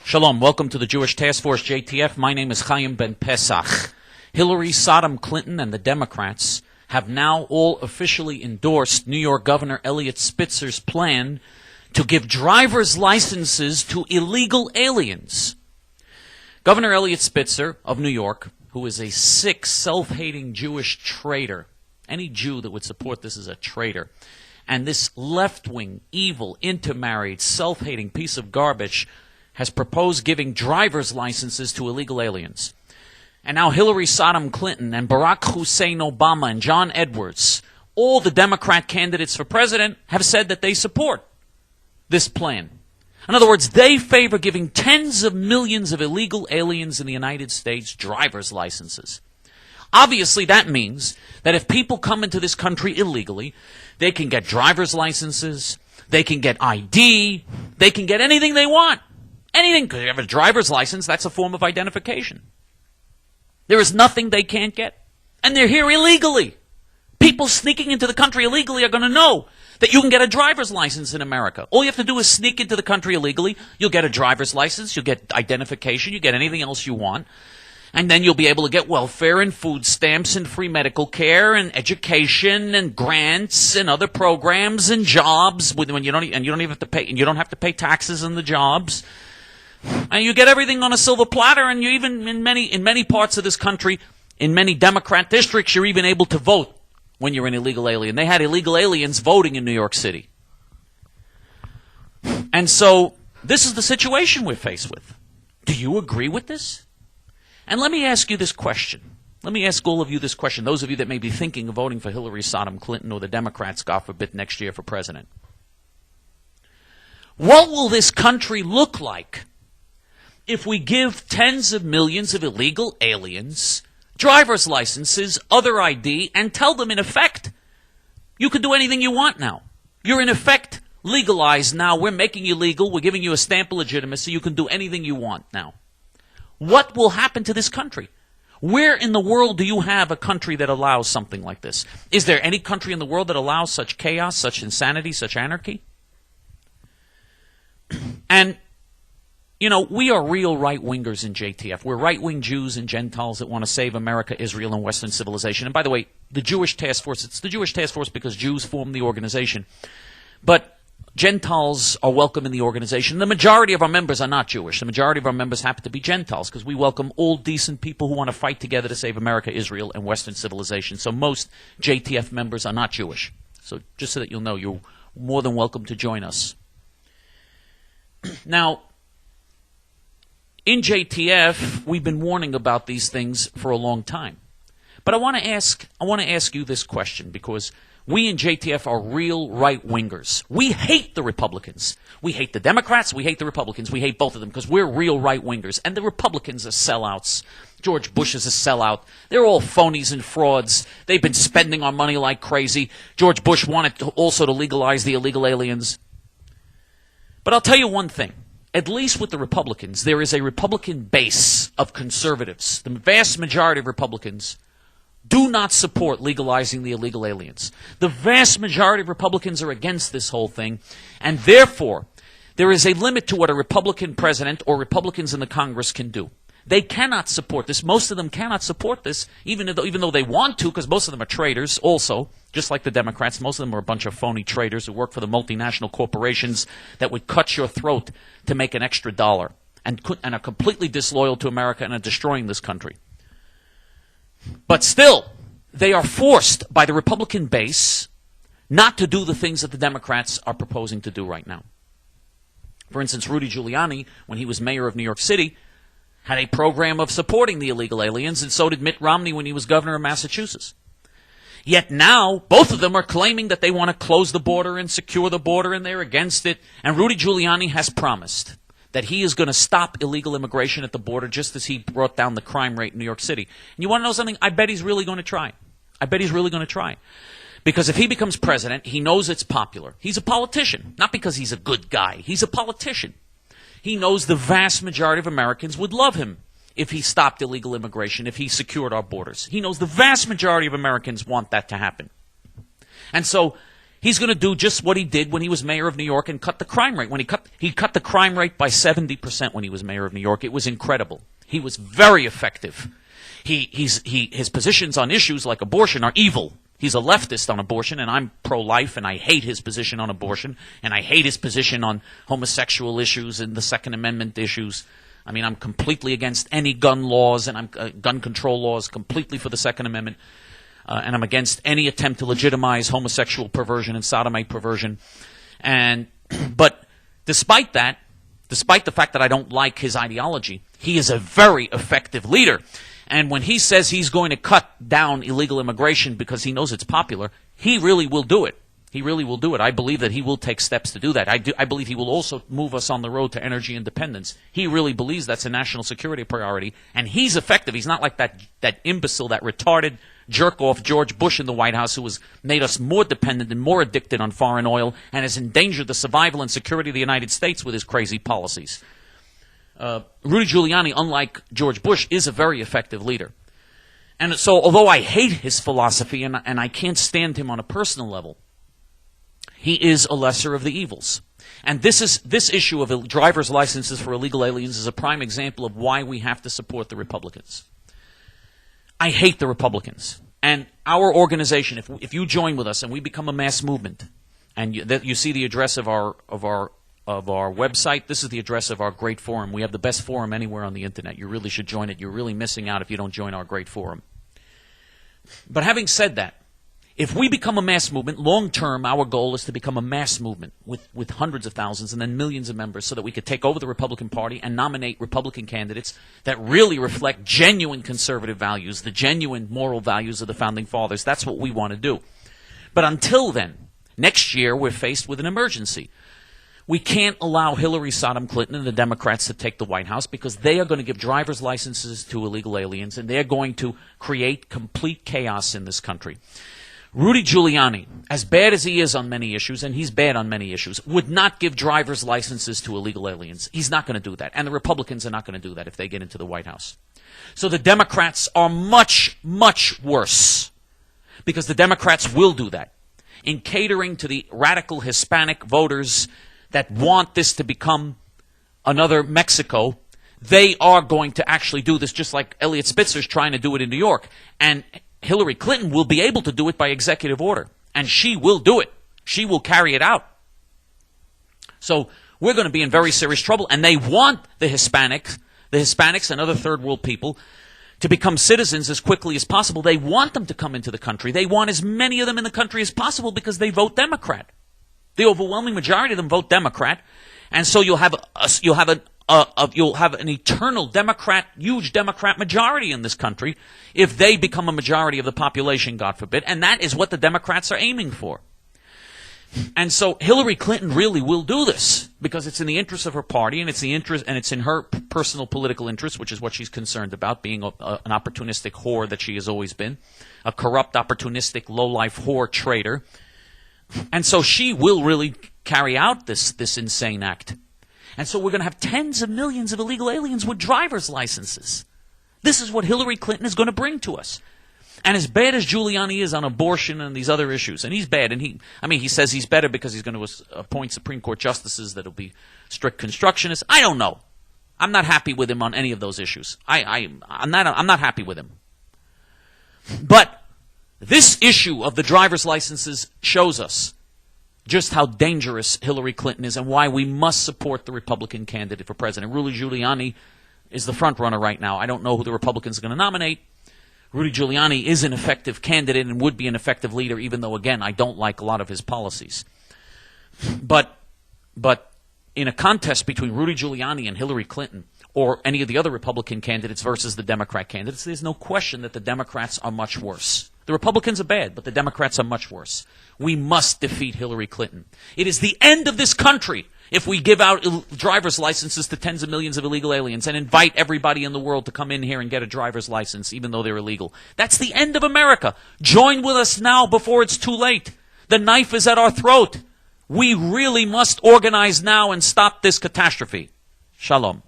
Shalom. Welcome to the Jewish Task Force, JTF. My name is Chaim Ben Pesach. Hillary, Saddam Clinton, and the Democrats have now all officially endorsed New York Governor Eliot Spitzer's plan to give driver's licenses to illegal aliens. Governor Eliot Spitzer of New York, who is a sick, self-hating Jewish traitor. Any Jew that would support this is a traitor. And this left-wing, evil, intermarried, self-hating piece of garbage has proposed giving driver's licenses to illegal aliens. And now Hillary, Saddam Clinton, and Barack Hussein Obama, and John Edwards, all the Democrat candidates for president, have said that they support this plan. In other words, they favor giving tens of millions of illegal aliens in the United States driver's licenses. Obviously, that means that if people come into this country illegally, they can get driver's licenses, they can get ID, they can get anything they want. Anything, because you have a driver's license, that's a form of identification. There is nothing they can't get. And they're here illegally. People sneaking into the country illegally are going to know that you can get a driver's license in America. All you have to do is sneak into the country illegally. You'll get a driver's license, you'll get identification, you get anything else you want. And then you'll be able to get welfare and food stamps and free medical care and education and grants and other programs and jobs when you don't even have to pay, and you don't have to pay taxes on the jobs. And you get everything on a silver platter, and you even in many parts of this country, in many Democrat districts, you're even able to vote when you're an illegal alien. They had illegal aliens voting in New York City. And so this is the situation we're faced with. Do you agree with this? And let me ask you this question. Let me ask all of you this question, those of you that may be thinking of voting for Hillary, Saddam Clinton, or the Democrats, God forbid, next year for president. What will this country look like if we give tens of millions of illegal aliens driver's licenses, other ID, and tell them, in effect, you can do anything you want now? You're, in effect, legalized now. We're making you legal. We're giving you a stamp of legitimacy. You can do anything you want now. What will happen to this country? Where in the world do you have a country that allows something like this? Is there any country in the world that allows such chaos, such insanity, such anarchy? And you know, we are real right-wingers in JTF. We're right-wing Jews and Gentiles that want to save America, Israel, and Western civilization. And by the way, the Jewish Task Force, it's the Jewish Task Force because Jews form the organization. But Gentiles are welcome in the organization. The majority of our members are not Jewish. The majority of our members happen to be Gentiles because we welcome all decent people who want to fight together to save America, Israel, and Western civilization. So most JTF members are not Jewish. So just so that you'll know, you're more than welcome to join us. Now, in JTF, we've been warning about these things for a long time. But I want to ask you this question, because we in JTF are real right-wingers. We hate the Republicans. We hate the Democrats. We hate the Republicans. We hate both of them because we're real right-wingers. And the Republicans are sellouts. George Bush is a sellout. They're all phonies and frauds. They've been spending our money like crazy. George Bush wanted also to legalize the illegal aliens. But I'll tell you one thing. At least with the Republicans, there is a Republican base of conservatives. The vast majority of Republicans do not support legalizing the illegal aliens. The vast majority of Republicans are against this whole thing, and therefore, there is a limit to what a Republican president or Republicans in the Congress can do. They cannot support this. Most of them cannot support this, even though they want to, because most of them are traitors also, just like the Democrats. Most of them are a bunch of phony traitors who work for the multinational corporations that would cut your throat to make an extra dollar and are completely disloyal to America and are destroying this country. But still, they are forced by the Republican base not to do the things that the Democrats are proposing to do right now. For instance, Rudy Giuliani, when he was mayor of New York City, had a program of supporting the illegal aliens, and so did Mitt Romney when he was governor of Massachusetts. Yet now, both of them are claiming that they want to close the border and secure the border, and they're against it. And Rudy Giuliani has promised that he is going to stop illegal immigration at the border, just as he brought down the crime rate in New York City. And you want to know something? I bet he's really going to try. I bet he's really going to try. Because if he becomes president, he knows it's popular. He's a politician, not because he's a good guy. He's a politician. He knows the vast majority of Americans would love him if he stopped illegal immigration, if he secured our borders. He knows the vast majority of Americans want that to happen. And so He's going to do just what he did when he was mayor of New York and cut the crime rate. When he cut the crime rate by 70% when he was mayor of New York. It was incredible. He was very effective. His positions on issues like abortion are evil. He's a leftist on abortion, and I'm pro-life, and I hate his position on abortion, and I hate his position on homosexual issues and the Second Amendment issues. I mean, I'm completely against any gun laws, and I'm gun control laws, completely for the Second Amendment. And I'm against any attempt to legitimize homosexual perversion and sodomite perversion. But despite that, despite the fact that I don't like his ideology, he is a very effective leader. And when he says he's going to cut down illegal immigration because he knows it's popular, he really will do it. He really will do it. I believe that he will take steps to do that. I believe he will also move us on the road to energy independence. He really believes that's a national security priority, and he's effective. He's not like that imbecile, that retarded jerk-off George Bush in the White House, who has made us more dependent and more addicted on foreign oil and has endangered the survival and security of the United States with his crazy policies. Rudy Giuliani, unlike George Bush, is a very effective leader. And so although I hate his philosophy and I can't stand him on a personal level, he is a lesser of the evils. And this issue of driver's licenses for illegal aliens is a prime example of why we have to support the Republicans. I hate the Republicans. And our organization, if you join with us and we become a mass movement, and you see the address of our website, this is the address of our great forum. We have the best forum anywhere on the internet. You really should join it. You're really missing out if you don't join our great forum. But having said that, if we become a mass movement, long term, our goal is to become a mass movement with hundreds of thousands and then millions of members so that we could take over the Republican Party and nominate Republican candidates that really reflect genuine conservative values, the genuine moral values of the Founding Fathers. That's what we want to do. But until then, next year, we're faced with an emergency. We can't allow Hillary Rodham Clinton and the Democrats to take the White House because they are going to give driver's licenses to illegal aliens and they're going to create complete chaos in this country. Rudy Giuliani, as bad as he is on many issues, and he's bad on many issues, would not give driver's licenses to illegal aliens. He's not going to do that. And the Republicans are not going to do that if they get into the White House. So the Democrats are much, much worse because the Democrats will do that. In catering to the radical Hispanic voters that want this to become another Mexico, they are going to actually do this just like Eliot Spitzer's trying to do it in New York. And Hillary Clinton will be able to do it by executive order, and she will do it. She will carry it out. So we're going to be in very serious trouble, and they want the Hispanics and other third world people to become citizens as quickly as possible. They want them to come into the country. They want as many of them in the country as possible because they vote Democrat. The overwhelming majority of them vote Democrat, and so you'll have an eternal Democrat, huge Democrat majority in this country if they become a majority of the population, God forbid. And that is what the Democrats are aiming for. And so Hillary Clinton really will do this because it's in the interest of her party and it's in her personal political interest, which is what she's concerned about, being an opportunistic whore that she has always been, a corrupt, opportunistic, low-life whore traitor. And so she will really carry out this insane act. And so we're going to have tens of millions of illegal aliens with driver's licenses. This is what Hillary Clinton is going to bring to us. And as bad as Giuliani is on abortion and these other issues, and he's bad, and he says he's better because he's going to appoint Supreme Court justices that will be strict constructionists. I don't know. I'm not happy with him on any of those issues. I'm not happy with him. But this issue of the driver's licenses shows us just how dangerous Hillary Clinton is and why we must support the Republican candidate for president. Rudy Giuliani is the front runner right now. I don't know who the Republicans are going to nominate. Rudy Giuliani is an effective candidate and would be an effective leader, even though, again, I don't like a lot of his policies. But in a contest between Rudy Giuliani and Hillary Clinton, or any of the other Republican candidates versus the Democrat candidates, there's no question that the Democrats are much worse. The Republicans are bad, but the Democrats are much worse. We must defeat Hillary Clinton. It is the end of this country if we give out driver's licenses to tens of millions of illegal aliens and invite everybody in the world to come in here and get a driver's license, even though they're illegal. That's the end of America. Join with us now before it's too late. The knife is at our throat. We really must organize now and stop this catastrophe. Shalom.